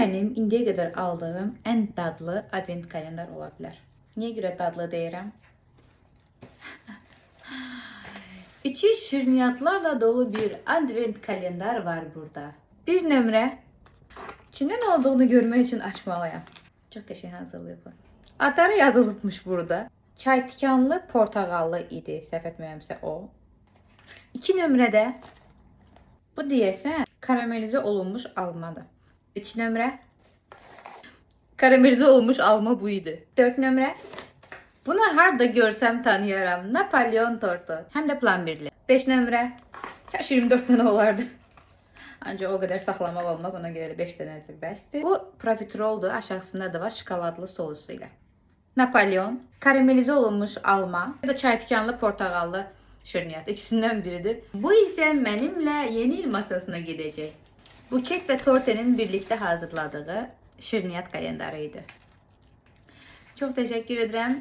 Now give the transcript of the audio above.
mənim indiyə qədər aldığım ən dadlı advent kalendar ola bilər. Niyə görə dadlı deyirəm? İçi şirniyyatlarla dolu bir advent kalendar var burada. Bir nömrə. İçində nə olduğunu görmək üçün açmalıyam. Çox qəşəng hazırlayıb. Adları yazılıbmış burada. Çay tikanlı, portağallı idi. Səhv etmirəmsə o. 2 nömrədə bu deyəsən karamelizə olunmuş almadır. 3 nömrə karamelizə olmuş alma bu idi. 4 nömrə bunu harda görsəm tanıyaram. Napolyon tortu. Həm də plambirli. 5 nömrə. Kaş 24 dənə olardı. Ancaq o qədər saxlamaq olmaz. Ona görə 5 dənədir bəsdir. Bu profiteroldur. Aşağısında da var şokoladlı sosu ilə. Napolyon. Karamelizə olunmuş alma. Ya da çay tikanlı, portağallı şirniyyat. İkisindən biridir. Bu isə mənimlə yeni il masasına gedəcək. Buket və Torte'nin birlikdə hazırladığı şirniyyat kalendarı idi. Çox təşəkkür edirəm.